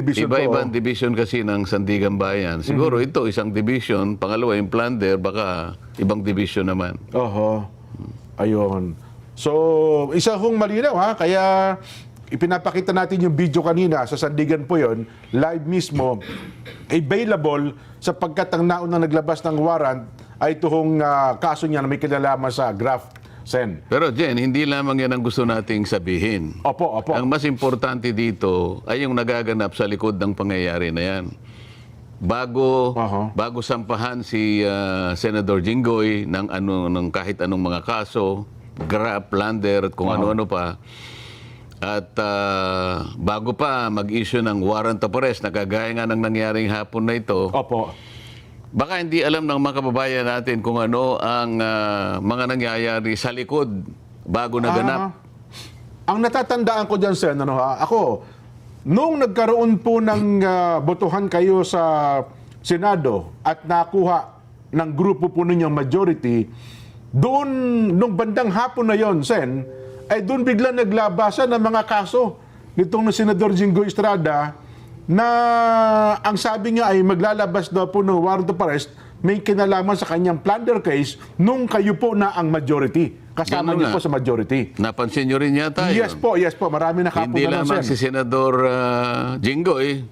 division to. Iba-ibang division kasi ng Sandigan Bayan. Siguro ito, isang division. Pangalawa, yung plunder, baka ibang division naman. Oho. Ayun. So, isa hong malinaw ha. Kaya ipinapakita natin yung video kanina sa Sandigan po yon, live mismo, available sapagkat ang naunang naglabas ng warrant ay itong kaso niya na may kinalaman sa graft. Sen. Pero Jen, hindi lamang yan ang gusto nating sabihin. Opo, opo. Ang mas importante dito ay yung nagaganap sa likod ng pangyayari na yan. Bago sampahan si Senador Jinggoy ng kahit anong mga kaso, graft, plunder at kung ano-ano pa, at bago pa mag-issue ng warrant of arrest na kagaya nga ng nangyaring hapon na ito, Opo. baka hindi alam ng mga kababayan natin kung ano ang mga nangyayari sa likod bago naganap. Ang natatandaan ko dyan, Sen, ako, nung nagkaroon po ng botohan kayo sa Senado at nakuha ng grupo po ninyong majority, doon, nung bandang hapon na yon, Sen, ay doon bigla naglabasan ng mga kaso nitong Senador Jinggoy Estrada na ang sabi niya ay maglalabas daw po ng warrant of arrest, may kinalaman sa kanyang plunder case nung kayo po na ang majority. Kasama niyo po sa majority. Napansin niyo rin yata yun. Yes po. Marami nakapuna Hindi ng lamang Sen. si Senador Jinggoy,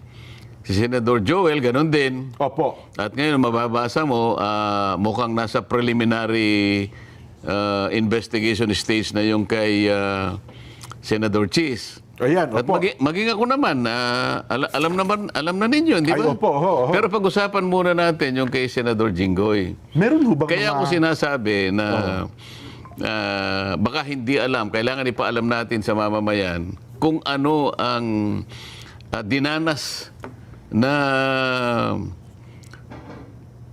si Senador Joel, ganun din. Opo. At ngayon, mababasa mo, mukhang nasa preliminary investigation stage na yung kay Senador Cheese. Ayan, At opo. maging ako naman, alam na ninyo, di ba? Ay, opo, oho. Pero pag-usapan muna natin yung kay Senador Jinggoy. Meron ho bang Kaya ako sinasabi na baka hindi alam, kailangan ipaalam natin sa mamamayan kung ano ang dinanas na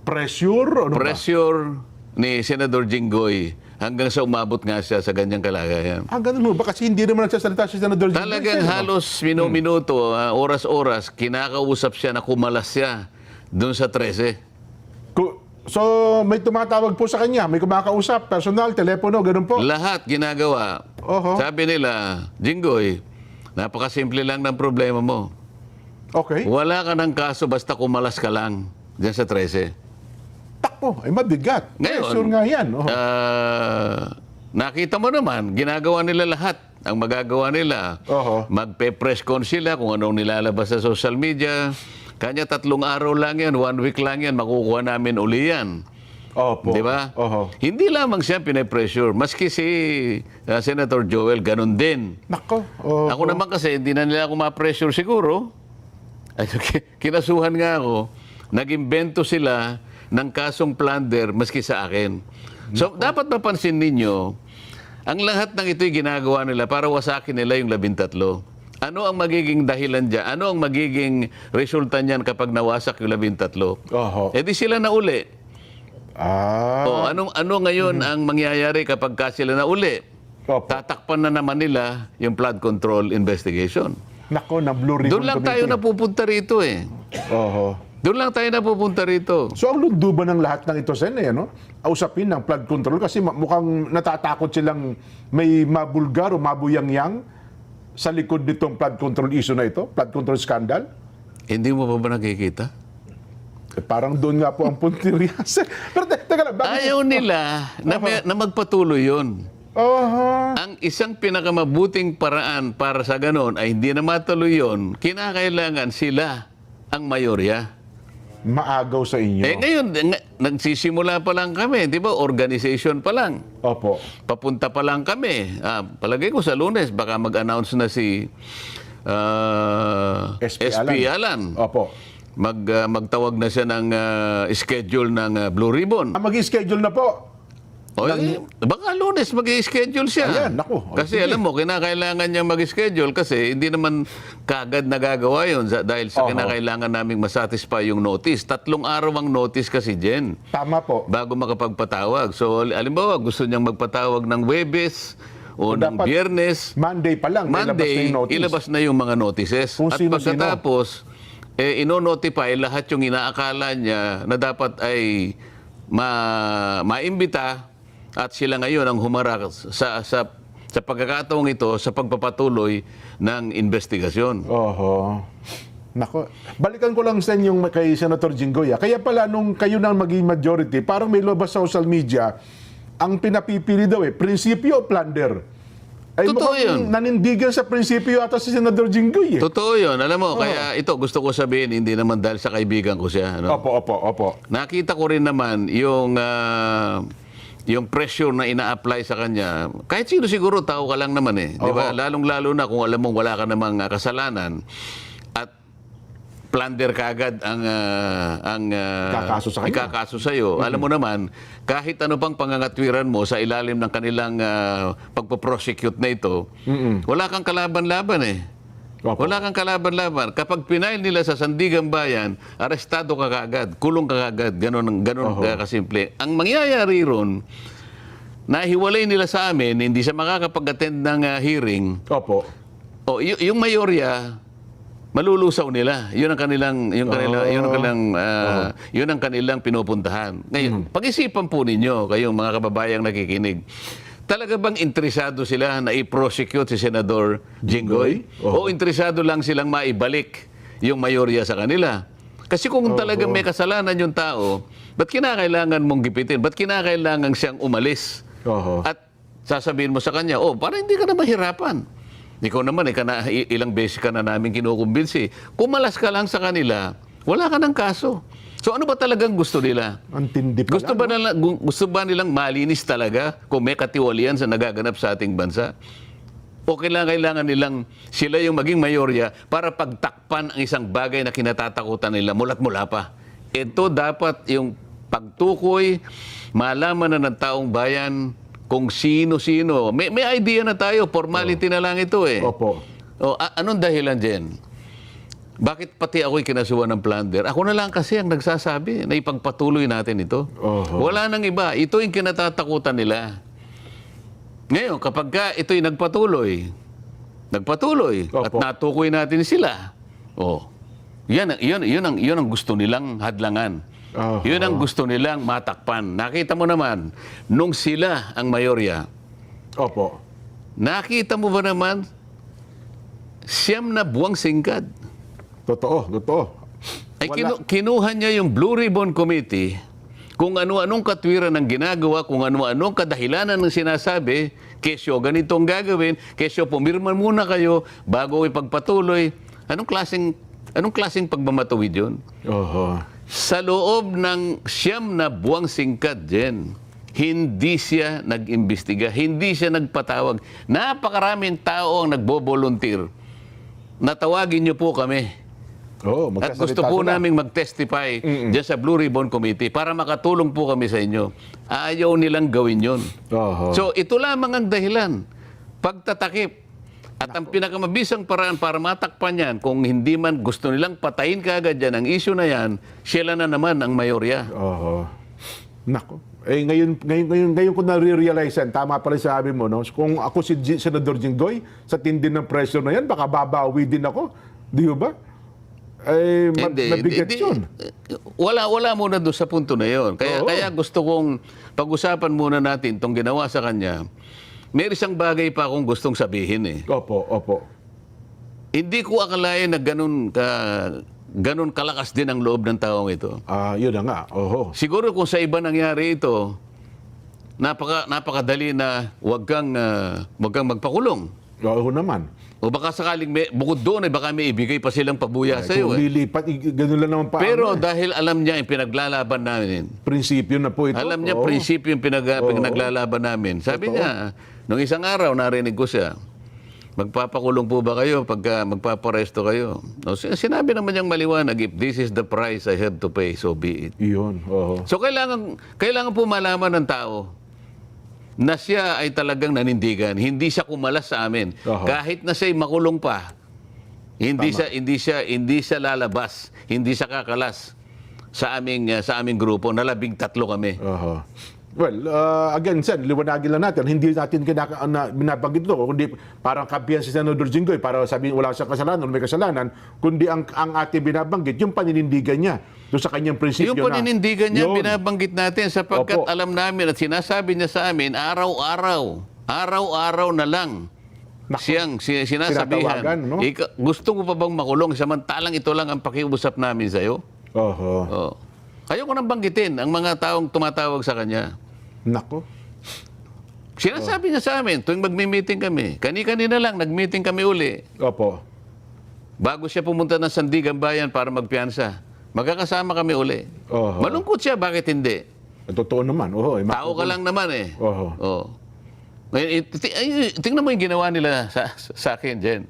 pressure? Ano ba? pressure ni Senador Jinggoy hanggang sa umabot nga siya sa ganyang kalagayan. Ganun ho ba? Kasi hindi naman nagsasalita si Senador Jinggoy. Talagang Sen, halos minuto, oras-oras, kinakausap siya na kumalas siya doon sa 13. So, may tumatawag po sa kanya, may kumakausap, personal, telepono, ganun po. Lahat ginagawa. Oho. Sabi nila, Jinggoy, napakasimple lang ng problema mo. Okay. Wala ka ng kaso basta kumalas ka lang dyan sa 13. Takpo, ay mabigat. Ngayon, Pressure nga yan. Oho. Nakita mo naman, ginagawa nila lahat. Ang magagawa nila, Oho. magpe-press con sila kung anong nilalabas sa social media. Kanya 3 araw lang yan, 1 week lang yan, makukuha namin uli yan. Opo. Di ba? Oho. Hindi lamang siya pinapressure. Maski si Senator Joel, ganun din. Nako. Oho. Ako naman kasi, hindi na nila ako ma-pressure siguro. Ay, kinasuhan nga ako, nag-imbento sila ng kasong plunder maski sa akin. So, dapat mapansin ninyo, ang lahat ng ito'y ginagawa nila para wasakin nila yung 13. Ano ang magiging dahilan dyan? Ano ang magiging resulta niyan kapag nawasak yung 13? Oho. E di sila na uli. Ah. Ano ngayon ang mangyayari kapag sila na uli? Opo. Tatakpan na naman nila yung flood control investigation. Nako, na blue ribbon. Doon lang tayo committee. napupunta rito eh. Oho. Doon lang tayo napupunta rito. So, ang lunduban ng lahat ng ito, Sen, ano? Usapin ng flood control kasi mukhang natatakot silang may mabulgar o mabuyangyang sa likod nitong flood control issue na ito, flood control scandal. Hindi mo pa ba nakikita? Parang doon nga po ang puntirya. Pero teka lang, bakit? Ayaw nila na magpatuloy yun. Oho. Ang isang pinakamabuting paraan para sa ganon ay hindi na matuloy yun, kinakailangan sila ang mayorya. Maagaw sa inyo. Ngayon, nagsisimula pa lang kami, di ba? Organization pa lang. Opo. Papunta pa lang kami. Palagay ko sa Lunes, baka mag-announce na si SP Alan. Opo. Magtawag na siya ng schedule ng Blue Ribbon. Mag-schedule na po. Baka Lunes mag-schedule siya. Ayan, naku. Kasi alam mo, kinakailangan niya mag-schedule kasi hindi naman kagad nagagawa yun dahil sa kinakailangan naming masatisfy yung notice. 3 araw ang notice kasi, Jen. Tama po. Bago makapagpatawag. So, alimbawa, gusto niyang magpatawag ng Webes o ng Biyernes. Monday pa lang. Monday, ilabas na yung mga notices. Kung At sino-sino. pagkatapos, ino-notify lahat yung inaakala niya na dapat ay maimbita at sila ngayon ang humarap sa pagkakataong ito sa pagpapatuloy ng investigasyon. Oho. Nako, balikan ko lang sa yung kay Senator Jinggoy. Kaya pala nung kayo nang maging majority, parang may lumabas sa social media, ang pinapipili daw prinsipyo o plunder. Ay Totoo mukhang yun. nanindigan sa prinsipyo ata si Senator Jinggoy. Totoo yun. Alam mo, kaya ito gusto ko sabihin, hindi naman dahil sa kaibigan ko siya. Ano? Opo. Nakita ko rin naman yung pressure na ina-apply sa kanya. Kahit sino siguro, tao ka lang naman eh. Di ba? Lalong-lalo na kung alam mong wala ka namang kasalanan at plunder ka agad ang Ikakaso sa kanya. ikakaso sa'yo. Alam mo naman, kahit ano pang pangangatwiran mo sa ilalim ng kanilang pagpo-prosecute na ito, wala kang kalaban-laban eh. Opo. Wala kang kalaban-laban. Kapag pinail nila sa Sandigan Bayan, arestado ka kaagad, kulong ka kaagad, ganun kasimple. Ang mangyayari ron, nahiwalay nila sa amin, hindi siya makakapag-attend ng hearing. Opo. O yung mayorya, malulusaw nila. Yun ang kanilang pinupuntahan. Ngayon, pag-isipan po ninyo, kayong mga kababayang nakikinig. Talaga bang interesado sila na i-prosecute si Senador Jinggoy? O interesado lang silang maibalik yung mayorya sa kanila? Kasi kung talagang may kasalanan yung tao, ba't kinakailangan mong gipitin? Ba't kinakailangan siyang umalis? At sasabihin mo sa kanya, para hindi ka na mahirapan. Ikaw naman, ilang beses ka na namin kinukumbinsi. Kumalas ka lang sa kanila, wala ka ng kaso. So ano ba talagang gusto nila? Ang tindi pala. Gusto ba nilang malinis talaga kung may katiwalian sa nagaganap sa ating bansa? O kailangan nilang sila yung maging mayorya para pagtakpan ang isang bagay na kinatatakutan nila mula't mula pa? Ito dapat yung pagtukoy, malaman na ng taong bayan kung sino-sino. May idea na tayo, formality na lang ito eh. Opo. Anong dahilan dyan? Bakit pati ako'y kinasuhan ng plunder? Ako na lang kasi ang nagsasabi na ipagpatuloy natin ito. Wala nang iba. Ito yung kinatatakutan nila. Ngayon, kapag ka ito'y nagpatuloy at natukoy natin sila, yun ang gusto nilang hadlangan. Yun ang gusto nilang matakpan. Nakita mo naman, nung sila ang mayorya, Opo. nakita mo ba naman, 9 na buwang singkad. Totoo. Ay kinuha niya yung Blue Ribbon Committee kung ano-anong katwiran ang ginagawa, kung ano-anong kadahilanan ng sinasabi, kesyo ganito ang gagawin, kesyo pumirma muna kayo bago ipagpatuloy. Anong klaseng pagmamatuwid yun? Sa loob ng 9 na buwang singkad din, hindi siya nag-imbestiga, hindi siya nagpatawag. Napakaraming tao ang nagbo-volunteer. Natawagin niyo po kami. At gusto po naming mag-testify dyan sa Blue Ribbon Committee para makatulong po kami sa inyo. Ayaw nilang gawin yun. So, ito lamang ang dahilan. Pagtatakip. At ang pinakamabisang paraan para matakpan yan, kung hindi man gusto nilang patayin kaagad yan, ang issue na yan, sila na naman ang mayorya. Nako. Ngayon ko na-realize yan, tama pala sabi mo, no? Kung ako si Senador Jinggoy, sa tindi ng pressure na yan, baka babawi din ako. Di ba? Mabigat yun. Wala muna doon sa punto na yun. Kaya gusto kong pag-usapan muna natin itong ginawa sa kanya. May isang bagay pa akong gustong sabihin eh. Opo. Hindi ko akalain na ganun kalakas din ang loob ng taong ito. Yun na nga. Siguro kung sa iba nangyari ito, napakadali na wag kang magpakulong. Oo naman. O baka sakaling bukod doon, baka may ibigay pa silang pabuya sa iyo. Kung lilipat, ganun lang naman pa. Pero dahil alam niya yung pinaglalaban namin. Prinsipyo na po ito. Alam niya prinsipyo yung pinaglalaban namin. Sabi niya, nung isang araw narinig ko siya, magpapakulong po ba kayo pagka magpaparesto kayo? No, sinabi naman niyang maliwanag, if this is the price I have to pay, so be it. Iyon. So kailangan po malaman ng tao na siya ay talagang nanindigan. Hindi siya kumalas sa amin. Kahit na siya'y makulong pa, hindi siya lalabas, hindi siya kakalas sa aming grupo na 13 kami. Well, again, Sen, liwanagin lang natin, hindi natin binabanggit ito, kundi parang kampiyan si Senador Jinggoy para sabihin wala siyang kasalanan, may kasalanan, kundi ang ating binabanggit, yung paninindigan niya doon sa kanyang prinsipyo yung paninindigan niya, binabanggit natin sapagkat alam namin at sinasabi niya sa amin, araw-araw na lang sinasabihan, Tinatawagan, no? gusto mo pa bang makulong samantalang ito lang ang pakiusap namin sa'yo? Oho. Oh. Ayoko nang banggitin ang mga taong tumatawag sa kanya. Nako. Sinasabi niya sa amin, tuwing magmi-meeting kami, kani-kanina lang, nag-meeting kami uli. Opo. Bago siya pumunta ng Sandigan Bayan para magpiyansa, magkakasama kami uli. Oho. Malungkot siya, bakit hindi? Totoo naman. Oho. Tao ka lang naman eh. Oho. Oh. Ngayon, tingnan mo yung ginawa nila sa akin, Jen.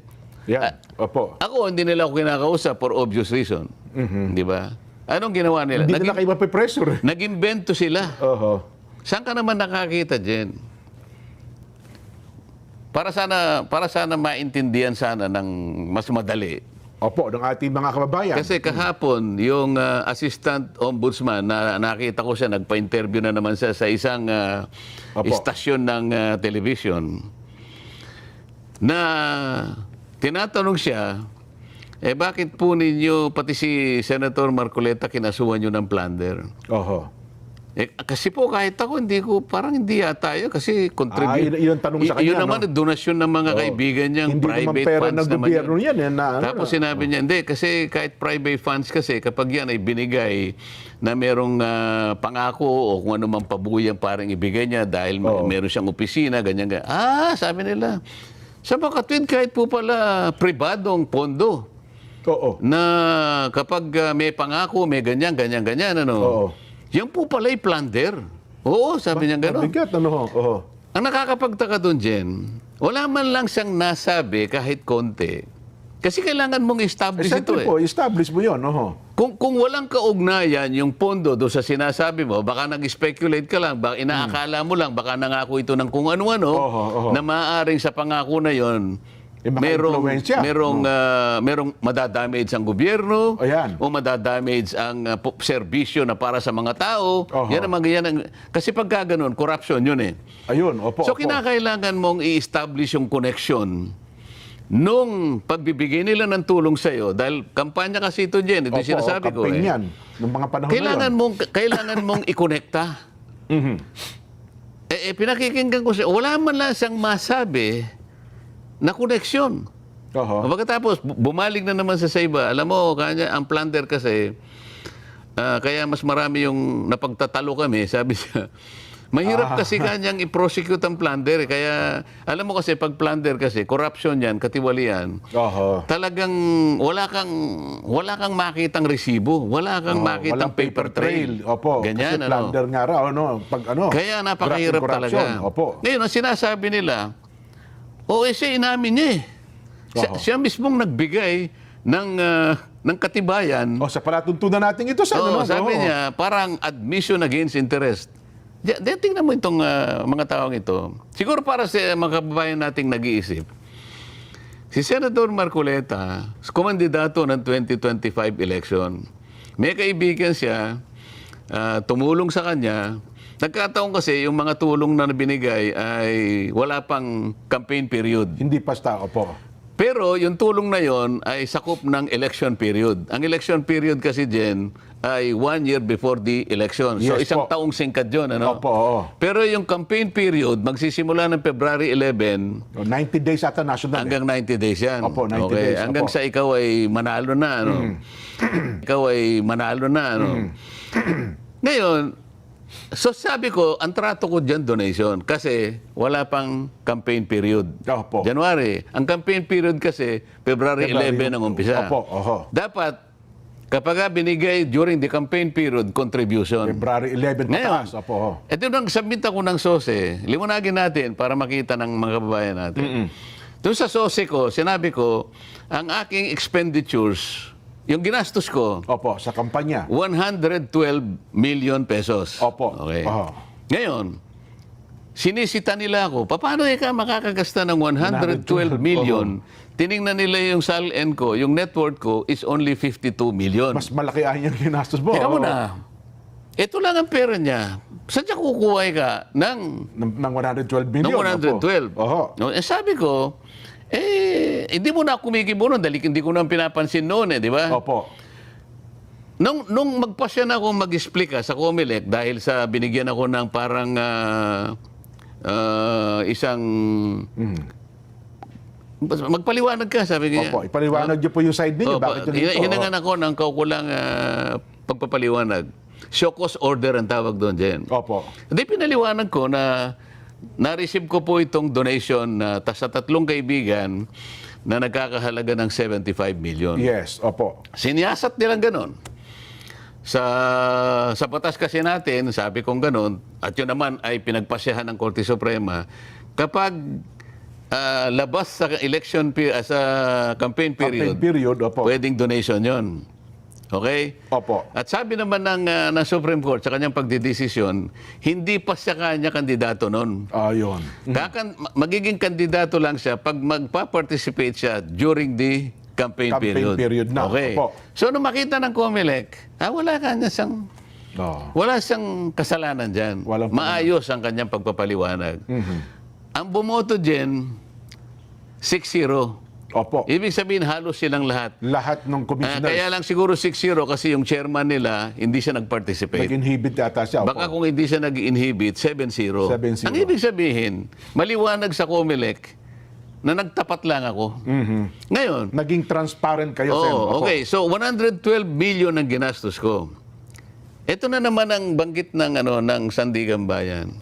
Yan. Opo. Ako, hindi nila ako kinakausap for obvious reason. Di ba? Anong ginawa nila? Hindi nila kayo mapipressure. Nag-invento sila. Oho. Saan ka naman nakakita, Jen? Para sana maintindihan sana ng mas madali. Opo, ng ating mga kababayan. Kasi kahapon, yung assistant ombudsman, na nakita ko siya, nagpa-interview na naman siya sa isang Opo. istasyon ng television, na tinatanong siya, bakit po ninyo, pati si Senator Marcoleta, kinasuhan nyo ng plunder? Oho. Kasi po kahit ako, parang hindi yata yun kasi contribute. Yun ang tanong sa kanya, Yun naman, no? donasyon ng mga kaibigan niyang Hindi private naman pera funds ng naman gobyerno yun. yan. Tapos sinabi niya, hindi, kasi kahit private funds kasi, kapag yan ay binigay na merong pangako o kung ano mang pabuyang parang ibigay niya dahil meron siyang opisina, ganyan. Sabi nila, sa makatwid kahit po pala pribadong pondo Oo. na kapag may pangako, may ganyan, ano. Oo. Yan po pala'y plunder. Oo, sabi niya gano'n. Mabigat, ano ho? Oho. Ang nakakapagtaka doon, Jen, wala man lang siyang nasabi kahit konti. Kasi kailangan mong establish ito Siyempre eh. po, establish mo yun. Oho. Kung walang kaugnayan yung pondo doon sa sinasabi mo, baka nag-speculate ka lang, baka inaakala mo lang, baka nangako ito ng kung ano-ano, Oho. na maaaring sa pangako na yon maka-influensya. merong madadamage ang gobyerno Ayan. o madadamage ang serbisyo na para sa mga tao. Oho. Yan ang kasi pagka ganun, corruption yun eh. Ayun, opo. So opo. kinakailangan mong i-establish yung connection nung pagbibigay nila ng tulong sa iyo dahil kampanya kasi ito Jen, ito yung sinasabi ko campaign eh. yan. Nung mga panahon Kailangan mong i-connecta. Pinakikinggan ko siya, wala man lang siyang masabi na koneksyon. Oho. Pagkatapos, bumaling na naman sa iba. Alam mo, kanya, ang plunder kasi, kaya mas marami yung napagtatalo kami, sabi siya. Mahirap kasi kanyang i-prosecute ang plunder. Kaya, alam mo kasi, pag plunder kasi, corruption yan, katiwalian. Oho. Talagang wala kang makitang resibo. Wala kang makitang Walang paper trail. Opo. Ganyan, Kasi plunder nga raw, ano? Pag ano? Kaya napakahirap corruption. talaga. Opo. Ngayon, ang sinasabi nila, siya inamin niya eh. Siya mismong nagbigay ng katibayan. Sa palatuntunan natin ito sa ano? Sabi niya, parang admission against interest. Tingnan mo itong mga taong ito. Siguro para sa mga kababayan nating nag-iisip. Si Senator Marcoleta, kumandidato ng 2025 election. May kaibigan siya, tumulong sa kanya. Nagkataon kasi yung mga tulong na binigay ay wala pang campaign period. Hindi basta, opo. Pero yung tulong na yon ay sakop ng election period. Ang election period kasi, Jen, ay 1 year before the election. So Yes, isang po. taong singkat yun. Ano? Opo, oo. Pero yung campaign period, magsisimula ng February 11 90 days ata national. hanggang 90 days yan. Opo, 90 days, Hanggang opo. sa ikaw ay manalo na. Ano? Ikaw ay manalo na. Ano? Ngayon, so sabi ko, ang trato ko dyan donation kasi wala pang campaign period. Opo. January. Ang campaign period kasi February 11 ang umpisa. Opo, oho. Dapat, kapag binigay during the campaign period, contribution. February 11 Ngayon, pataas. Opo, oho. ito nang submit ako ng SOSE, liwanagin natin para makita ng mga kababayan natin. Doon sa SOSE ko, sinabi ko, ang aking expenditures, yung ginastos ko, Opo, sa kampanya. 112 million pesos. Opo. Okay. Oho. Ngayon, sinisita nila ako, paano ka makakagasta ng 112 million? Tiningnan nila yung SALN ko, yung net worth ko is only 52 million. Mas malaki ang yung ginastos mo. Teka Oo. muna, ito lang ang pera niya. Saan niya kukuha ka ng Ng 112 million. ng 112? Opo. Oho. No, sabi ko, hindi mo na kumikibo nun dahil hindi ko na pinapansin noon di ba? Opo. Nung magpasya na ako mag-explica sa COMELEC dahil sa binigyan ako ng parang isang magpaliwanag ka, sabi niya. Opo, ipaliwanag niyo po yung side ninyo. Opo, Bakit yun ito? hinangan ako ng kaukulang pagpapaliwanag. Show cause order ang tawag doon, Jen. Opo. Hindi, pinaliwanag ko na na-receive ko po itong donation sa 3 kaibigan na nagkakahalaga ng 75 million. Yes, opo. Siniyasat nilang ganon. Sa batas kasi natin, sabi kong ganon, at yun naman ay pinagpasyahan ng Korte Suprema, kapag labas sa sa campaign period, Campaign period, opo. pwedeng donation yon. Okay? Opo. At sabi naman ng Supreme Court sa kanyang pagdidesisyon, hindi pa siya kanya kandidato noon. Ayun. Magiging kandidato lang siya pag magpa-participate siya during the campaign period na. Okay. Opo. So, nung makita ng COMELEC, wala kanya siyang Oh. wala siyang kasalanan dyan. Walang Maayos ang kanyang pagpapaliwanag. Ang bumoto dyan, 6-0. Opo. Ibig sabihin, halos silang lahat. Lahat ng commissioners. Kaya lang siguro 6-0 kasi yung chairman nila, hindi siya nag-participate. Nag-inhibit yata siya. Opo. Baka kung hindi siya nag-inhibit, 7-0. 7-0. Ang ibig sabihin, maliwanag sa COMELEC na nagtapat lang ako. Ngayon, Naging transparent kayo, Sen. Opo. okay. So, 112 million ang ginastos ko. Ito na naman ang banggit ng Sandigan Bayan.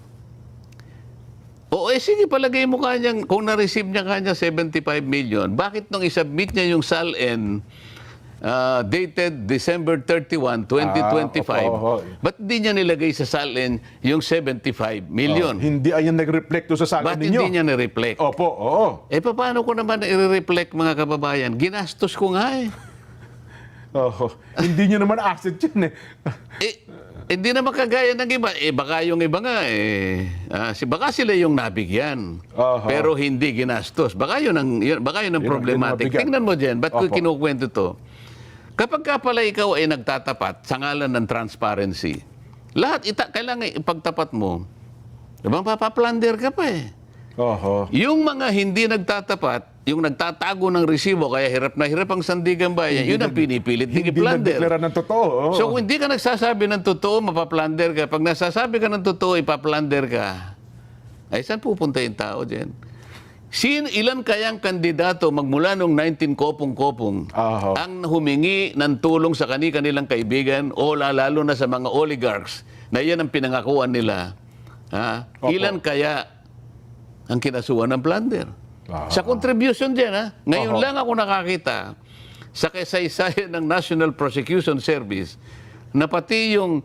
Sige, palagay mo kanyang, kung na-receive niya kanya 75 million, bakit nung isubmit niya yung SALN dated December 31, 2025, opo. ba't di niya nilagay sa SALN yung 75 million? Hindi ayan nag-reflect to sa salin Ba't ninyo. hindi niya na-reflect? Opo, oo. Paano ko naman i-reflect, mga kababayan? Ginastos ko nga eh. Oho. Hindi nyo naman asset yun eh. Hindi naman kagaya ng iba. Baka yung iba nga, baka sila yung nabigyan. Aha. Pero hindi ginastos. Baka yun ang problematic. nabigyan. Tingnan mo dyan, ba't ko Opo. kinukwento to? Kapag ka pala ikaw ay nagtatapat sa ngalan ng transparency, lahat kailangan ipagtapat mo. Diba, papaplander ka pa eh. Oho. Yung mga hindi nagtatapat, yung nagtatago ng resibo, kaya hirap na hirap ang Sandigan Bayan, yun ang pinipilit Hindi ng i-plunder. nagdeklara ng totoo. Oo. So kung hindi ka nagsasabi ng totoo, mapaplander ka. Pag nasasabi ka ng totoo, ipaplander ka. Ay, saan pupunta yung tao dyan? Ilan kayang kandidato magmula nung 19 kopong-kopong Aha. ang humingi ng tulong sa kanilang kaibigan o lalo na sa mga oligarchs na yan ang pinangakuan nila? Opo. Ilan kaya ang kinasuhan ng plunder? Ah. Sa contribution din, ngayon Oho. lang ako nakakita sa kasaysayan ng National Prosecution Service na pati yung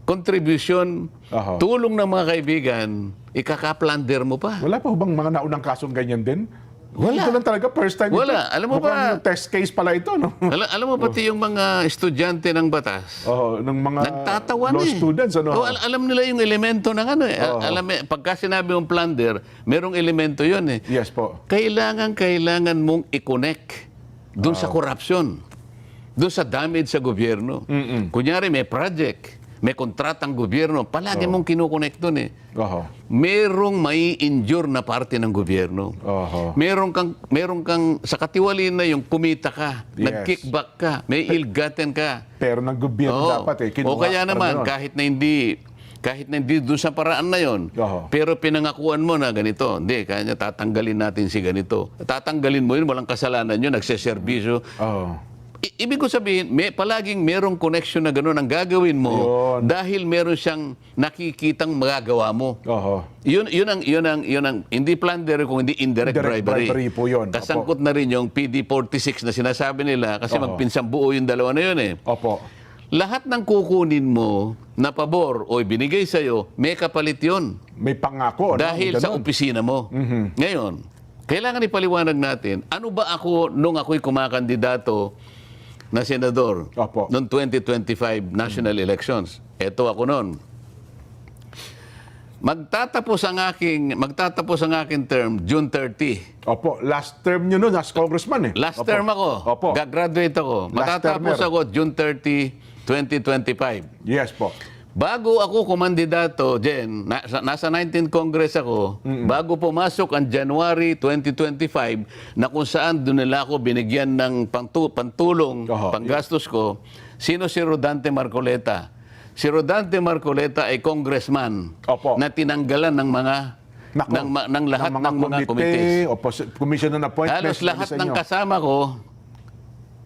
contribution, Oho. tulong ng mga kaibigan, ikaka-plunder mo pa. Wala pa ho bang mga naunang kasong ganyan din? Wala. Ito lang talaga, first time Wala. ito. Alam mo Mukhang ba- test case pala ito, no? Alam mo pati yung mga estudyante ng batas, Oh, ng mga nagtatawan law eh. students, ano? Alam nila yung elemento ng ano eh. Pagka sinabi mong plunder, merong elemento yun eh. Yes po. Kailangan mong i-connect doon sa corruption, doon sa damage sa gobyerno. Kunyari may project, may kontratang gobyerno, palagi mong kinukonect doon eh. Oho. Merong may injure na parte ng gobyerno. Oho. Meron kang sa katiwalian na yung kumita ka, Yes. nag-kickback ka, may ill-gotten ka. Pero ng gobyerno Oo. dapat eh. O kaya para naman, ganun. kahit na hindi doon sa paraan na yon, Oho. pero pinangakuan mo na ganito, hindi, kanya tatanggalin natin si ganito. Tatanggalin mo yun, walang kasalanan yun, nagseserbisyo. Oo. Ibig ko sabihin, palaging merong connection na gano'n ang gagawin mo Yun. dahil meron siyang nakikitang magagawa mo. Oho. Yun ang hindi plunder kung hindi indirect Indirect bribery po yun. Kasangkot na rin yung PD46 na sinasabi nila kasi Oho. magpinsang buo yung dalawa na yun eh. Opo. Lahat ng kukunin mo na pabor o ibinigay sa'yo, may kapalit yun. May pangako. ano? Dahil sa Ganun. opisina mo. Ngayon, kailangan ipaliwanag natin, ano ba ako nung ako'y kumakandidato na senador Opo. noong 2025 national elections? Ito ako noon. Magtatapos ang aking term June 30. Opo. Last term nyo nun, as congressman eh. Last Opo. term ako. Opo. Gagraduate ako. Last Matatapos termer. ako June 30, 2025. Yes po. Bago ako kumandidato, Jen, nasa 19th Congress ako, bago pumasok ang January 2025, na kung saan doon nila ako binigyan ng pantulong, Oho. panggastos ko, sino si Rodante Marcoleta? Si Rodante Marcoleta ay congressman Opo. na tinanggalan ng mga Nako, ng lahat ng mga komite, commission on appointments. Halos lahat sa ng inyo. kasama ko,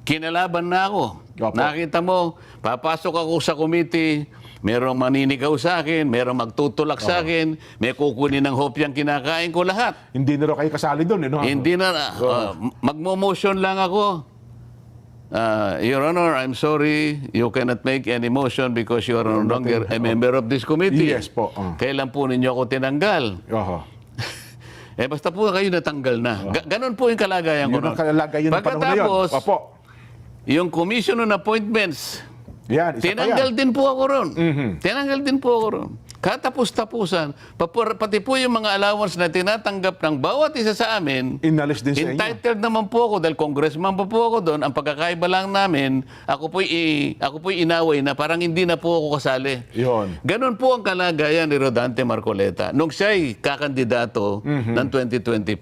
kinalaban na ako. Opo. Nakita mo, papasok ako sa committee, merong maninigaw sa akin, merong magtutulak sa akin, may kukunin ng hopyang kinakain ko lahat. Hindi na raw kayo kasali doon, no? Hindi na, magmo-motion lang ako. Your Honor, I'm sorry, you cannot make any motion because you are no longer a member of this committee. Yes po. Kailan po ninyo ako tinanggal? Oho. Basta po kayo natanggal na. Ganon po yung kalagayan ko. Yun ang kalagayan ng panahon na yun. Pagkatapos, Opo. yung Commission on Appointments, Yan, isa tinanggal pa yan. din po ako ron. Tinanggal din po ako ron. Katapos-tapusan, pati po yung mga allowance na tinatanggap ng bawat isa sa amin, Inalis din sa inyo. entitled naman po ako dahil congressman pa po ako doon. Ang pagkakaiba lang namin, ako po'y inaway na parang hindi na po ako kasali. Yun. Ganon po ang kalagayan ni Rodante Marcoleta nung siya'y kakandidato ng 2025.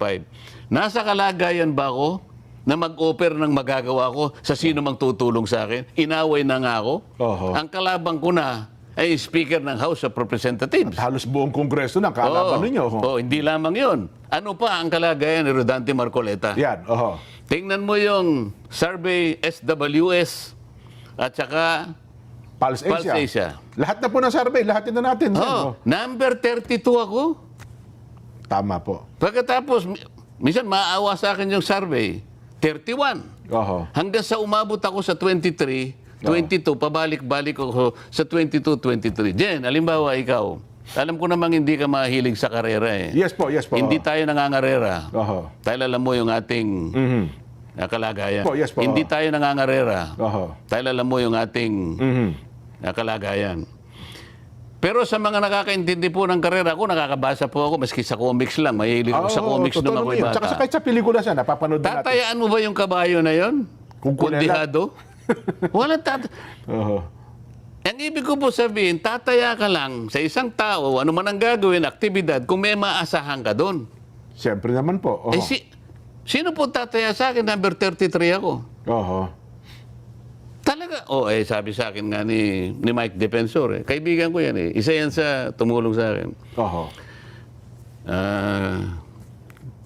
Nasa kalagayan ba ako na mag-offer ng magagawa ko sa sino mang tutulong sa akin? Inaway na nga ako. Oho. Ang kalabang ko na ay Speaker ng House of Representatives. Halos buong kongreso na kalaban ninyo. Hindi lamang yon. Ano pa ang kalagayan ni Rodante Marcoleta? Yan, oho. Tingnan mo yung survey SWS at saka Pulse Pulse Asia. Asia. Lahat na po ng survey, lahat na natin. Yan, oh. Number 32 ako. Tama po. Pagkatapos, minsan maawa sa akin yung survey, 31. Oho. Hanggang sa umabot ako sa 23, 22, pabalik-balik ako sa 22, 23. Jen, halimbawa ikaw, alam ko namang hindi ka mahilig sa karera eh. Yes po, yes po. Hindi tayo nangangarera. Oho. Dahil alam mo yung ating kalagayan. Po, yes po. Hindi tayo nangangarera. Oho. Dahil alam mo yung ating kalagayan. Pero sa mga nakakaintindi po ng karera ko, nakakabasa po ako, maski sa comics lang. Mahilig ako sa comics nung ako'y bata. Tsaka kahit sa pelikula siya, napapanood na natin. Tatayaan mo ba yung kabayo na yon? Kung kulela. Kundihado? Walang Oho. Ang ibig ko po sabihin, tataya ka lang sa isang tao, ano man ang gagawin, aktibidad, kung may maasahan ka doon. Siyempre naman po. Oho. Sino po tataya sa akin? Number 33 ako. Oho. Talaga? Sabi sa akin nga ni Mike Defensor, kaibigan ko yan eh. Isa yan sa tumulong sa akin. Oho.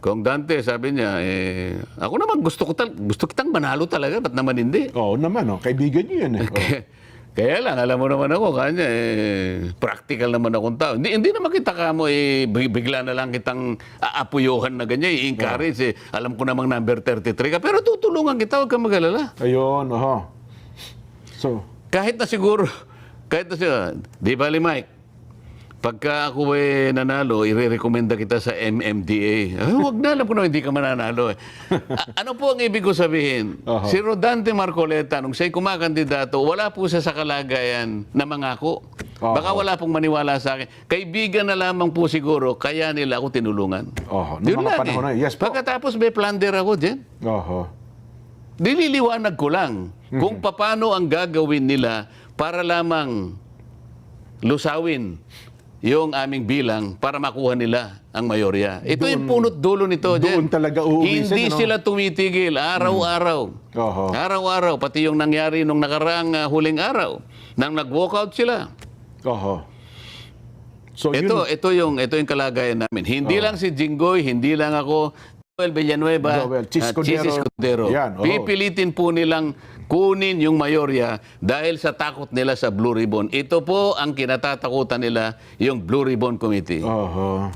Kung Dante, sabi niya, ako naman gusto kitang manalo talaga, ba't naman hindi? Oo naman, oh. Kaibigan niyo yan eh. Oh. Kaya lang, alam mo naman ako, kanya, practical naman akong tao. Hindi naman kita ka mo, bigla na lang kitang aapuyuhan na ganyan, i-encourage. Alam ko namang number 33 ka, pero tutulungan kita, huwag kang mag-alala. Ayun, oho. So, Kahit na siguro, di ba, Mike? Pagka ako nanalo, i-recommenda kita sa MMDA. Huwag na, alam ko na hindi ka mananalo. Ano po ang ibig ko sabihin? Oho. Si Rodante Marcoleta, nung siya'y kumakandidato, wala po siya sa kalagayan na mangako. Oho. Baka wala pong maniwala sa akin. Kaibigan na lamang po siguro, kaya nila ako tinulungan. oho. Noong Yun mga lang panahon na yun. Yes po. Pagkatapos may plunder ako dyan. Oho. Nililiwanag ko lang kung paano ang gagawin nila para lamang lusawin yung aming bilang para makuha nila ang mayorya. Ito yung punot dulo nito. Doon talaga uuwisin, Hindi ano? sila tumitigil. Araw-araw. Oho. Araw-araw. Pati yung nangyari nung nakaraang huling araw. Nang nag-walkout sila. Oho. So, Ito yung kalagayan namin. Hindi lang si Jinggoy, hindi lang ako, Joel Villanueva, Joel, Chis Cordero. Chis Cordero. Yan, oho. Pipilitin po nilang kunin yung mayorya dahil sa takot nila sa Blue Ribbon. Ito po ang kinatatakutan nila, yung Blue Ribbon Committee. Oho.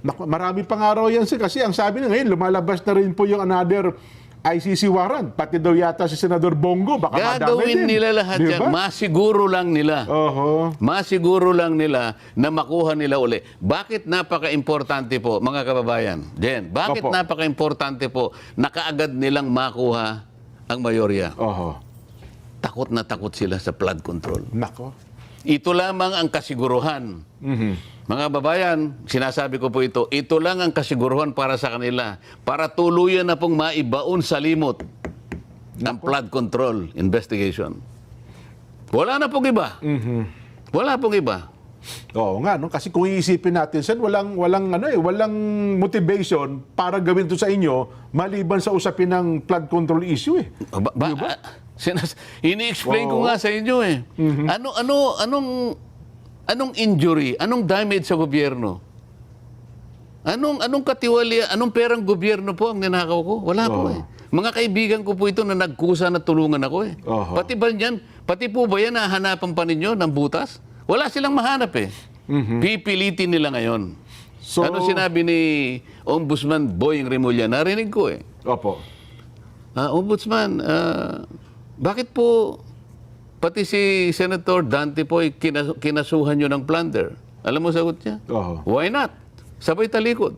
Naku, marami pang araw yan kasi ang sabi na ngayon, lumalabas na rin po yung another ICC warrant. Pati daw yata si Senador Bongo, baka madami din. Gagawin nila lahat Di yan. ba? Masiguro lang nila. Oho. Masiguro lang nila na makuha nila uli. Bakit napaka-importante po, mga kababayan? Jen, bakit Opo. napaka-importante po na kaagad nilang makuha ang mayorya? Oho. Takot na takot sila sa flood control. Nako. Ito lamang ang kasiguruhan. Mga babayan, sinasabi ko po ito lang ang kasiguruhan para sa kanila. Para tuluyan na pong maibaon sa limot ang flood control investigation. Wala na pong iba. Wala pong iba. Oo nga, no? Kasi kung iisipin natin, Sen, walang motivation para gawin ito sa inyo maliban sa usapin ng flood control issue eh. Ini-explain ko nga sa inyo eh. Anong injury, anong damage sa gobyerno? Anong katiwali, anong perang gobyerno po ang ninakaw ko? Wala po eh. Mga kaibigan ko po ito na nagkusa na tulungan ako eh. Oho. Pati po ba yan hahanapan pa ninyo ng butas? Wala silang mahanap eh. Pipilitin nila ngayon. So- ano sinabi ni Ombudsman Boying Rimulya? Narinig ko eh. Opo. Ombudsman, bakit po pati si Senator Dante po ay kinasuhan nyo ng plunder? Alam mo sagot niya? Oho. Why not? Sabay talikod.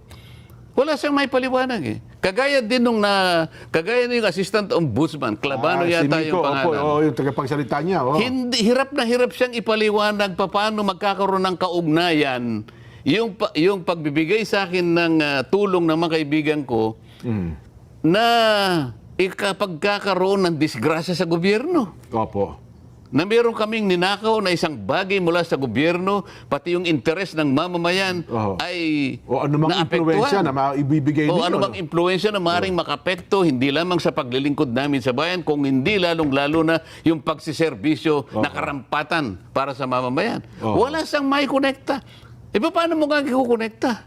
Wala siyang may paliwanag eh. Kagaya din nung yung assistant ombudsman, Clavano Si yata Nico, yung pangalan. Opo, yung tagapagsalita niya. Oh. Hirap na hirap siyang ipaliwanag paano magkakaroon ng kaugnayan yung pagbibigay sa akin ng tulong ng mga kaibigan ko na ikapagkakaroon ng disgrasya sa gobyerno. Opo. Na meron kaming ninakaw na isang bagay mula sa gobyerno, pati yung interes ng mamamayan Oho. ay O ano mang naapektuhan. impluensya na maibibigay O ninyo. ano bang impluensya na maaaring makapekto, hindi lamang sa paglilingkod namin sa bayan, kung hindi lalong-lalo na yung pagsiservisyo na karampatan para sa mamamayan. Wala siyang may konekta. E paano mo nga kukonekta?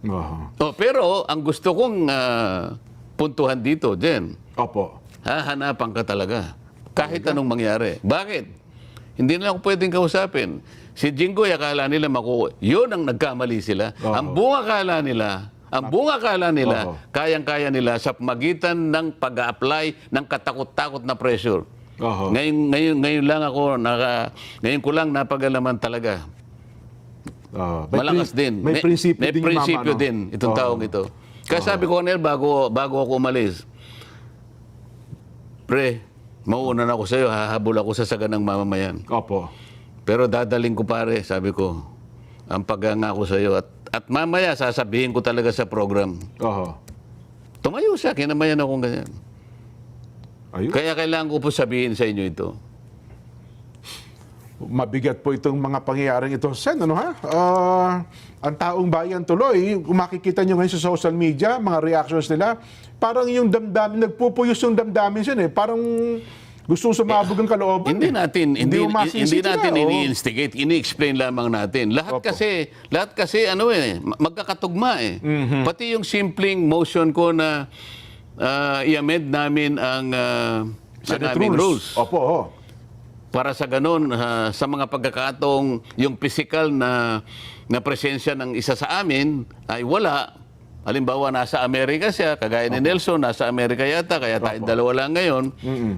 Oho. Pero ang gusto kong puntuhan dito, Jen, Opo. hahanapan ka talaga. Kahit anong mangyari. Bakit? Hindi na ako pwedeng kausapin. Si Jinggoy, akala nila yun ang nagkamali sila. Ang bunga akala nila, kayang-kaya nila sa magitan ng pag-a-apply ng katakot-takot na pressure. Oho. Ngayon ko lang napag-alaman talaga. May Malakas din. May prinsipyo may din yung prinsipyo mama, no? din itong taong ito. Kaya sabi ko, Cornel, bago ako umalis, pre, mauuna na ako sa'yo, hahabol ako sa saganang mamamayan. Opo. Pero dadaling ko pare, sabi ko, ang pagngako sa'yo. At mamaya, sasabihin ko talaga sa program. Oho. Tumayo siya, kinamayan akong ganyan. Ayun. Kaya kailangan ko po sabihin sa inyo ito. Mabigat po itong mga pangyayaring ito, Sen, ano ha? Ang taong bayan tuloy, kung makikita nyo ngayon sa social media, mga reactions nila, parang yung damdamin, nagpupuyos yung damdamin siya eh. Parang gustong sumabog ang kalooban. Hindi natin umasisi sila, ini-instigate, ini-explain lamang natin. Lahat kasi magkakatugma eh. Pati yung simpleng motion ko na i-amend namin ang Senate aming rules. Opo. Para sa ganun, sa mga pagkakataong yung physical na presensya ng isa sa amin ay wala. Halimbawa, nasa Amerika siya, kagaya ni Nelson, nasa Amerika yata, kaya tayong dalawa lang ngayon.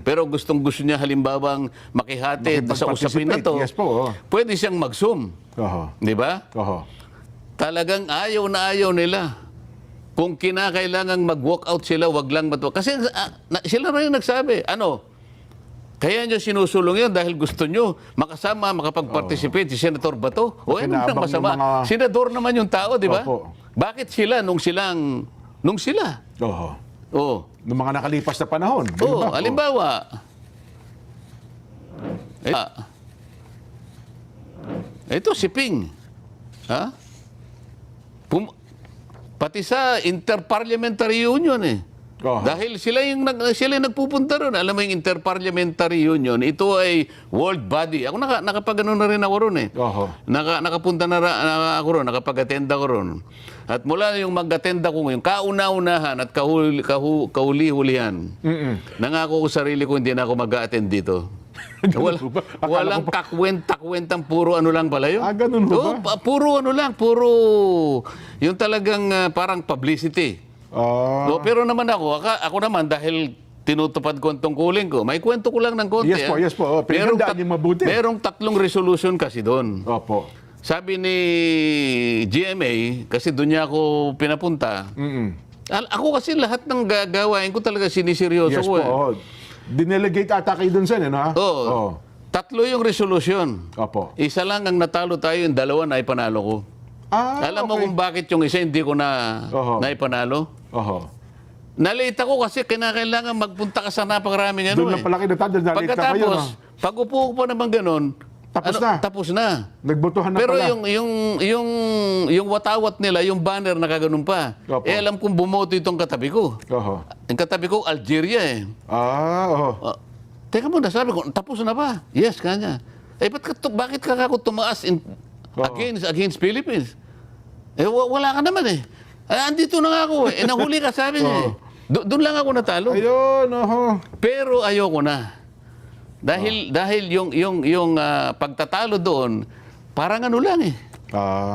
Pero gustong-gusto niya halimbawang makihati sa usapin na to. Yes po. Pwede siyang mag-zoom. Oho. Di ba? Oho. Talagang ayaw na ayaw nila. Kung kinakailangang mag-walk out sila, wag lang matuwa. Kasi sila na yung nagsabi, kaya nyo sinusulong yun dahil gusto nyo makasama, makapag-participate si Senator Bato. O ano nang masama? Senador naman yung tao, di ba? Opo. Bakit sila nung sila? Oho. Oo. Noong mga nakalipas na panahon. Oo, halimbawa. Ito si Ping. Ha? Pati sa Interparliamentary Union eh. Oho. Dahil sila yung nagpupunta ron. Alam mo yung Interparliamentary Union, ito ay world body. Ako nakapag-ano na rin ako ron eh. Oho. Nakapunta na ako ron, nakapag-attend ako ron. At mula yung mag-attend ako ngayon, kauna-unahan at kahuli-hulihan, nangako ko sarili ko hindi na ako mag-attend dito. Walang kakwenta-kwentang puro ano lang pala yun. Ganun ho ba? Puro ano lang, puro yung talagang parang publicity. Pero naman ako naman dahil tinutupad ko ang tungkulin ko, may kwento ko lang ng konti. Yes po. Pinagandaan yung mabuti. Merong 3 resolution kasi doon. Opo. Sabi ni GMA, kasi doon niya ako pinapunta, ako kasi lahat ng gagawain ko talaga siniseryoso Yes ko. po. Dinelegate ata kayo dun, Sen, ano ha? Oo. 3 yung resolution. Opo. Isa lang ang natalo tayo, yung 2 na ipanalo ko. Alam mo kung bakit yung isa hindi ko naipanalo? Oho. Nalate ako kasi kinakailangan magpunta ka sa napakaraming ano Doon na pala kayo natanda, nalate ka kayo, Pagkatapos, no? pag upo ko pa naman ganun, tapos na. Nagbotohan na Pero pala. yung watawat nila, yung banner na kaganon pa, Opo. alam kong bumoto itong katabi ko. Oho. Ang katabi ko, Algeria eh. Oho. Teka muna, sabi ko, tapos na ba? Yes, kanya. Bakit ka ako tumaas against Philippines? Wala ka naman eh. Andito na nga ako eh. Nahuli ka, sabi niya eh. Doon lang ako natalo. Ayun, oho. Pero ayoko na. Dahil yung pagtatalo doon, parang ano lang eh.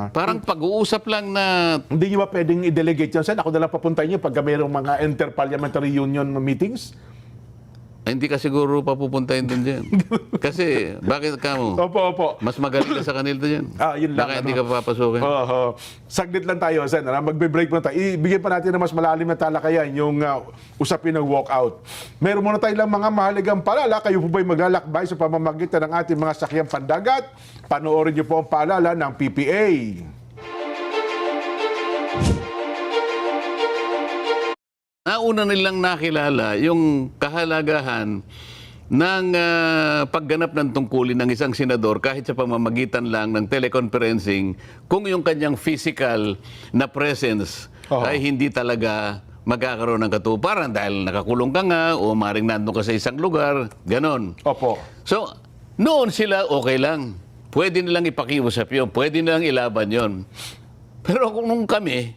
Parang pag-uusap lang na Hindi nyo ba pwedeng i-delegate yan, Sen? Ako na lang papuntahin nyo pagka mayroong mga inter-parliamentary union meetings? hindi ka siguro papupuntahin doon dyan. Kasi, bakit ka mo? Opo. Mas magaling ka sa kanila dyan. Yun lang. Baka hindi ka papasukin. Oho. Saglit lang tayo, Sen. Magbe-break muna tayo. Ibigyan pa natin na mas malalim na talakayan yung usapin ng walkout. Meron muna tayo lang mga mahalagang paalala. Kayo po ba'y maglalakbay sa pamamagitan ng ating mga sakyang pandagat? Panoorin niyo po ang paalala ng PPA. Nauna nilang nakilala yung kahalagahan ng pagganap ng tungkulin ng isang senador kahit sa pamamagitan lang ng teleconferencing kung yung kanyang physical na presence ay hindi talaga magkakaroon ng katuparan dahil nakakulong ka nga o maring nandun ka sa isang lugar, ganon. Opo. So, noon sila okay lang. Pwede nilang ipakiusap yun, pwede nilang ilaban yun. Pero nung kami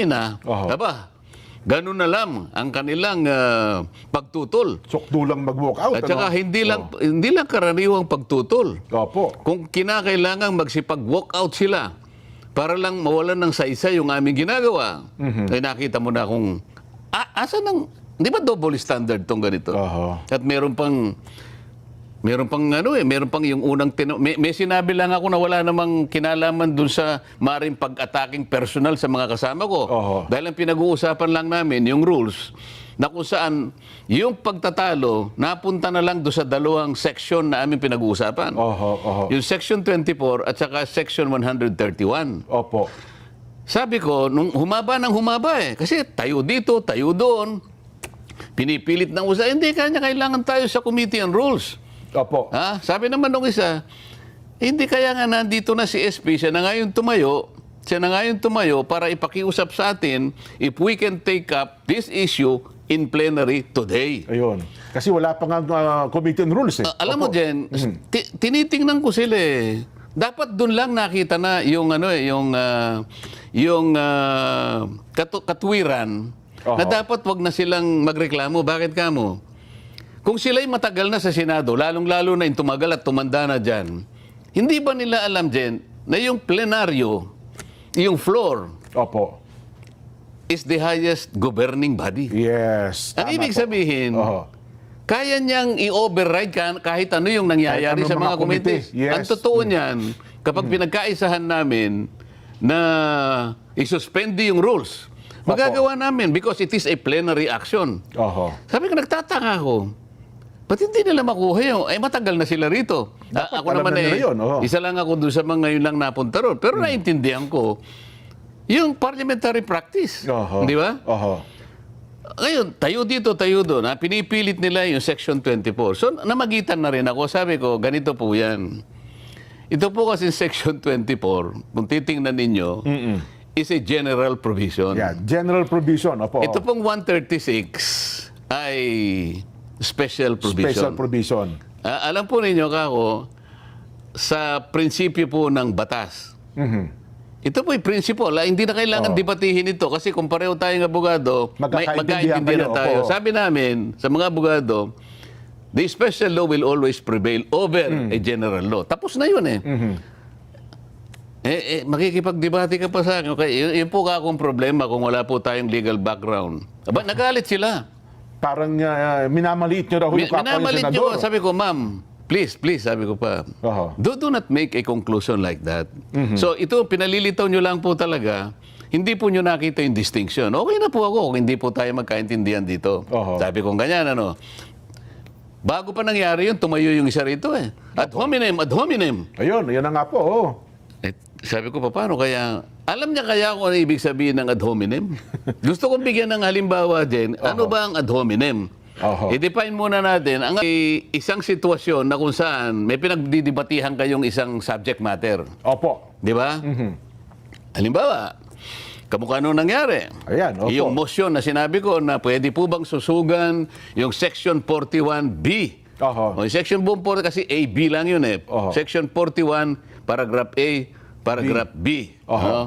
na, aba, ganun na lang ang kanilang pagtutol. Sokdo lang mag-walkout. At saka hindi lang karaniwang pagtutol. Opo. Kung kinakailangan magsipag-walkout sila para lang mawalan ng saysay yung aming ginagawa, ay nakita mo na kung asa ng, di ba double standard tong ganito? At meron pang yung unang may sinabi lang ako na wala namang kinalaman dun sa maring pag-attacking personal sa mga kasama ko. Dahil ang pinag-uusapan lang namin yung rules na kung saan yung pagtatalo napunta na lang doon sa dalawang section na aming pinag-uusapan. Yung section 24 at saka section 131. Opo. Sabi ko, nung humaba eh. Kasi tayo dito, tayo doon. Pinipilit ng usa. Hindi kanya kailangan tayo sa Committee on Rules. Opo. Sabi naman nung isa, hindi kaya nga nandito na si SP, siya na ngayon tumayo para ipakiusap sa atin if we can take up this issue in plenary today. Ayun. Kasi wala pa nga committee on rules eh. Alam mo, Jen, tinitingnan ko sila eh. Dapat doon lang nakita na yung katwiran na dapat wag na silang magreklamo. Bakit ka mo? Kung sila'y matagal na sa Senado, lalong-lalo na yung tumagal at tumanda na dyan, hindi ba nila alam, Jen, na yung plenaryo, yung floor, is the highest governing body? Yes. Ang ibig sabihin, kaya niyang i-override kahit ano yung nangyayari sa mga komite. Ang totoo niyan, kapag pinagkaisahan namin na isuspende yung rules, magagawa namin because it is a plenary action. Sabi ko, nagtataka ako. Ba't hindi nila makuha yun? Ay, matagal na sila rito. Ako naman isa lang ako doon sa mga ngayon lang napunta ron. Pero naintindihan ko, yung parliamentary practice. Di ba? Ngayon, tayo dito, tayo doon. Pinipilit nila yung Section 24. So, namagitan na rin ako. Sabi ko, ganito po yan. Ito po kasi Section 24, kung titingnan ninyo, is a general provision. Yeah, general provision. Ito pong 136 ay special provision. Special provision. Alam po ninyo, kako, sa prinsipyo po ng batas. Ito po yung principle. Hindi na kailangan debatihin ito kasi kung pareho tayong abogado, magkaintindihan na tayo. Sabi namin sa mga abogado, the special law will always prevail over a general law. Tapos na yun eh. Makikipagdebate ka pa sa akin. Okay, yun po akong problema kung wala po tayong legal background. Aba, nagalit sila. Parang minamaliit nyo raw yung kapwa yung senador. Sabi ko, ma'am, please, sabi ko pa, do not make a conclusion like that. So ito, pinalilitaw nyo lang po talaga, hindi po nyo nakita yung distinction. Okay na po ako kung hindi po tayo magkaintindihan dito. Sabi ko ganyan, bago pa nangyari yun, tumayo yung isa rito eh. Ad hominem. Ayun, yun na nga po. Sabi ko, paano kaya? Alam niya kaya kung ano ibig sabihin ng ad hominem? Gusto kong bigyan ng halimbawa, Jen. Ano ba ang ad hominem? I-define muna natin ang isang sitwasyon na kung saan may pinagdidibatihan kayong isang subject matter. Di ba? Halimbawa, kamukha nung nangyari. Ayan, yung motion na sinabi ko na pwede po bang susugan yung Section 41B. Yung Section 41 kasi A, B lang yun eh. Section 41, paragraph A, paragraph B. Oho. no?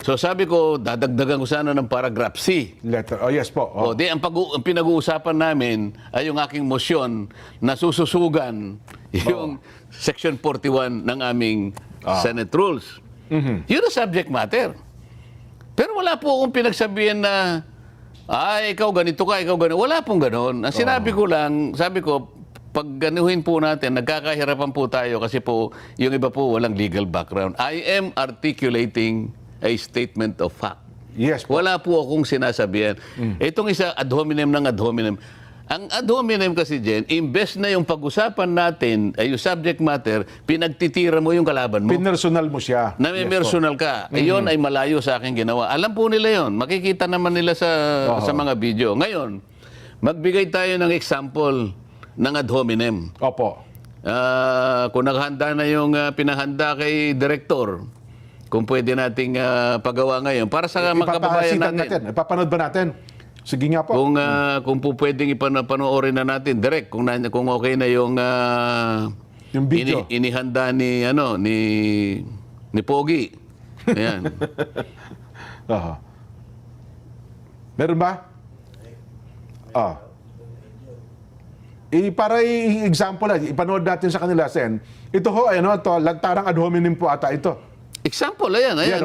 So sabi ko, dadagdagan ko sana ng paragraph C. Letter. Oh, yes po. O, di, ang pinag-uusapan namin ay yung aking motion na sususugan yung Section 41 ng aming Senate Rules. Yun ang subject matter. Pero wala po akong pinagsabihan na, ikaw ganito ka, ikaw ganito. Wala pong ganon. Ang sinabi ko lang, sabi ko, pag ganuhin po natin, nagkakahirapan po tayo kasi po, yung iba po walang legal background. I am articulating a statement of fact. Yes po. Wala po akong sinasabihan. Itong isa, ad hominem ng ad hominem. Ang ad hominem kasi, Jen, imbes na yung pag-usapan natin, ay yung subject matter, pinagtitira mo yung kalaban mo. Pinersonal mo siya. Na may personal ka. Iyon ay malayo sa aking ginawa. Alam po nila yon. Makikita naman nila sa mga video. Ngayon, magbigay tayo ng example ng ad hominem. Opo. Kung naghanda na yung pinahanda kay Director, kung pwede nating pagawa ngayon para sa mga kababayan Ipapasitan natin. Ipapanood ba natin? Sige nga po. Kung po pwedeng ipanoorin na natin direct kung okay na yung Yung video. inihanda ni ni Pogi. Ayan. Aha. Meron ba? Para example lang, ipanood natin sa kanila, Sen. Ito ho, lantarang ad hominem po ata ito. Example, ayan. Yan,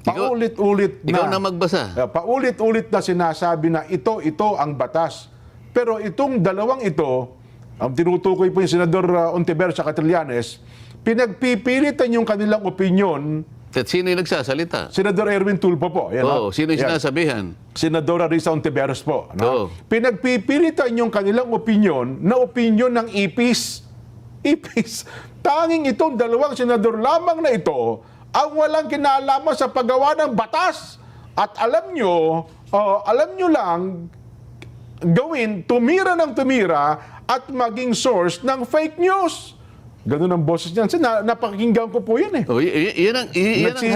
Paulit-ulit na. Ikaw na magbasa. Paulit-ulit na sinasabi na ito ang batas. Pero itong dalawang ito, ang tinutukoy po yung Senador Ontiveros sa Trillanes, pinagpipilitan yung kanilang opinyon. At sino yung nagsasalita? Senador Erwin Tulfo po. Yan, Sino yung Yan. sinasabihan? Senadora Risa Ontiveros po. Oo. Pinagpipilitan yung kanilang opinyon na opinyon ng IPIS. IPIS. Tanging itong dalawang senador lamang na ito ang walang kinalaman sa paggawa ng batas. At alam nyo lang gawin, tumira ng tumira at maging source ng fake news. Ganun ang boses niyan. Napakinggan ko po yan eh. Yan ang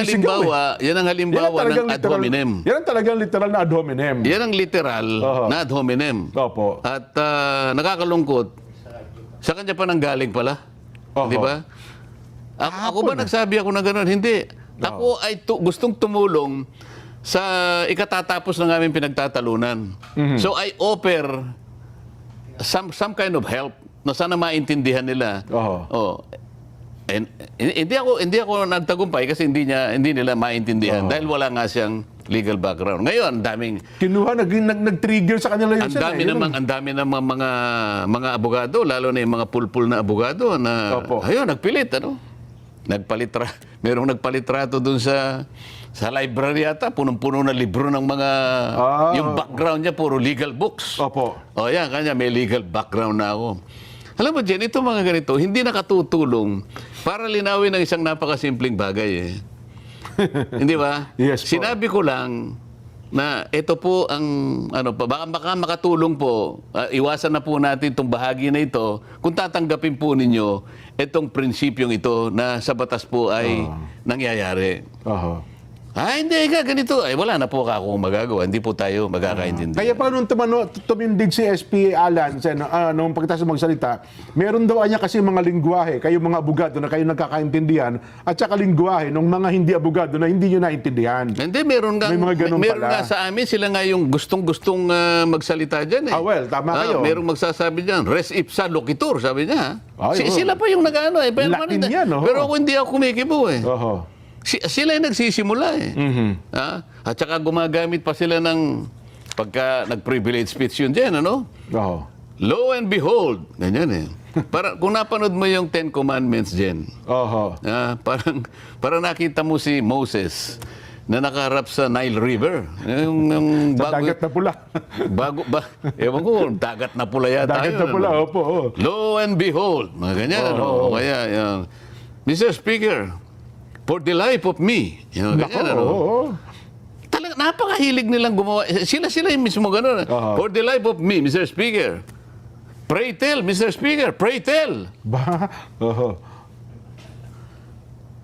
halimbawa, yan ang halimbawa ng ad hominem. Yan ang talagang literal na ad hominem. Yan ang literal na ad hominem. Opo. At nakakalungkot, sa kanya pa nang galing pala. Di ba? Ako ba nagsabi ako na gano'n? Hindi. Ako ay gustong tumulong sa ikatatapos ng aming pinagtatalunan. So I offer some kind of help na sana maintindihan nila. And hindi ako nagtagumpay kasi hindi nila maintindihan dahil wala nga siyang legal background. Ngayon, daming kinuha nag-trigger sa kanila yung ang dami namang mga abogado, lalo na yung mga pulpul na abogado na ayun, nagpilit merong nagpalitrato doon sa library yata, punong-puno na libro ng mga yung background niya puro legal books. Opo. Yan, kanya may legal background na ako. Alam mo, Jen, ito mga ganito, hindi nakatutulong para linawin ang isang napakasimpleng bagay. Hindi ba? Yes po. Sinabi ko lang na ito po ang, baka makatulong po, iwasan na po natin itong bahagi na ito kung tatanggapin po ninyo itong prinsipyong ito na sa batas po ay nangyayari. Hindi ka ganito. Wala na po akong magagawa. Hindi po tayo magkakaintindi. Kaya pa nung tumindig si SP Alan, nung pagkatapos magsalita, meron daw niya kasi mga lingwahe, kayo mga abogado na kayo nagkakaintindihan, at saka lingwahe ng mga hindi abogado na hindi nyo naintindihan. Hindi, meron mga ganun nga pala. sa amin, sila nga yung gustong-gustong magsalita dyan. Well, tama kayo. Merong magsasabi dyan, res ipsa loquitur, sabi niya. Ay, Sila pa yung nag-ano Latin yan, Pero ako hindi ako kumikibo Oho. Sila yung nagsisimula At saka gumagamit pa sila ng pagka nag-privilege speech yun dyan, Oho. Lo and behold, ganyan Para, kung napanood mo yung Ten Commandments dyan, Oho. parang nakita mo si Moses na nakaharap sa Nile River. Sa dagat na pula. Ewan ko, dagat na pula yata. Dagat na pula, opo. Lo and behold, mga ganyan. Kaya, Mr. Speaker, for the life of me. Talaga, napakahilig nilang gumawa. Sila yung mismo gano'n. For the life of me, Mr. Speaker. Pray tell, Mr. Speaker, pray tell.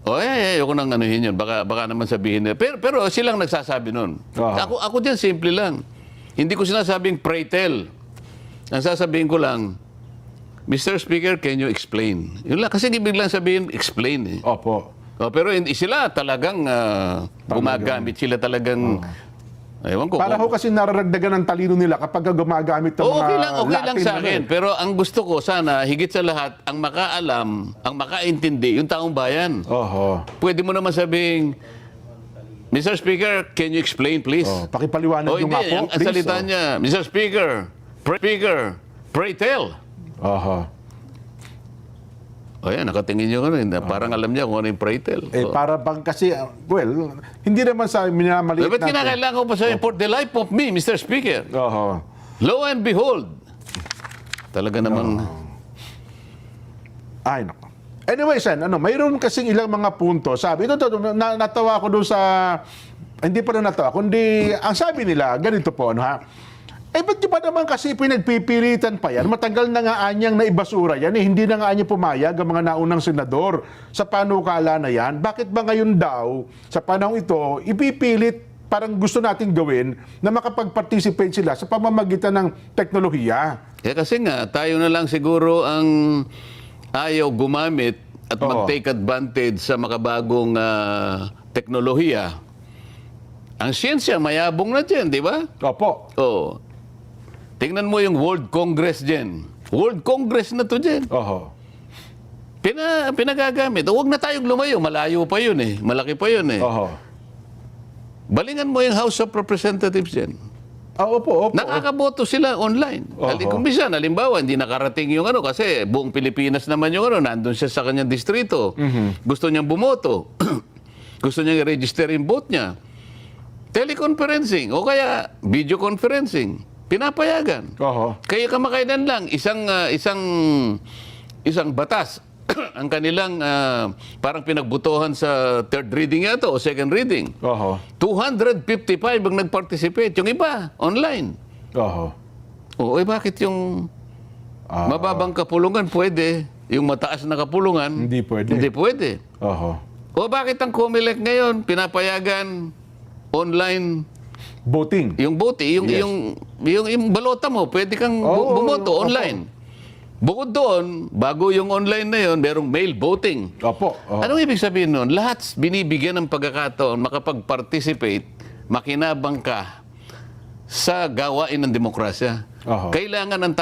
Ayoko nang anuhin yun. Baka naman sabihin nila. Pero silang nagsasabi nun. Ako dyan, simple lang. Hindi ko sinasabing pray tell. Ang sasabihin ko lang, Mr. Speaker, can you explain? Yun lang. Kasi ibig lang sabihin, explain eh. Opo. Pero hindi sila talagang gumagamit. Sila talagang, ewan ko. Para ho kasi nararagdagan ng talino nila kapag gumagamit ng mga Okay lang Latin, sa akin. Pero ang gusto ko sana, higit sa lahat, ang makaalam, ang makaintindi, yung taong bayan. Oho. Pwede mo naman sabing, Mr. Speaker, can you explain please? Pakipaliwanag yung Hindi, nga po, ang salita niya, Mr. Speaker, pray tell. Oho. O yan, nakatingin nyo rin. Parang alam niya kung ano yung pray tell. Para bang kasi, well, hindi naman sa minamaliit Ba't natin. kinakailangan ko pa sabihin, for the life of me, Mr. Speaker, Oho. lo and behold, talaga namang... Ay, nako. Anyway, Sen, mayroon kasing ilang mga punto. Sabi, natawa ko doon sa, hindi pa rin natawa, kundi, ang sabi nila, ganito po, ba't di ba naman kasi pinagpipilitan pa yan? Matagal na nga anyang naibasura yan. Hindi na nga anya pumayag ang mga naunang senador sa panukala na yan. Bakit ba ngayon daw, sa panahon ito, ipipilit parang gusto natin gawin na makapag-participate sila sa pamamagitan ng teknolohiya? Kasi nga, tayo na lang siguro ang ayaw gumamit at mag-take advantage sa makabagong teknolohiya. Ang siyensya, mayabong na dyan, di ba? Opo. Oo. Tingnan mo yung World Congress dyan. World Congress na to dyan. Oho. Pinagagamit. Huwag na tayong lumayo. Malayo pa yun eh. Malaki pa yun eh. Oho. Balingan mo yung House of Representatives dyan. Opo. Nakakaboto sila online. Kung minsan, halimbawa, hindi nakarating yung kasi buong Pilipinas naman yung nandun siya sa kanyang distrito. Gusto niyang bumoto. Gusto niyang i-register yung vote niya. Teleconferencing o kaya video conferencing. Pinapayagan. Oho. Kaya kamakailan lang, isang batas ang kanilang parang pinagbutuhan sa third reading yata o second reading. Oho. 255 ang nag-participate. Yung iba, online. Oho. O, bakit yung mababang kapulungan pwede, yung mataas na kapulungan Hindi pwede. Hindi pwede. Oho. O bakit ang COMELEC ngayon pinapayagan online Voting. yung bote, yung balota mo, pwede kang bumoto online. Bukod doon, bago yung online na yun, merong mail voting. Opo. Anong ibig sabihin nun? Lahat binibigyan ng pagkakataon makapag-participate, makinabang ka sa gawain ng demokrasya. Oho. Kailangan ng tao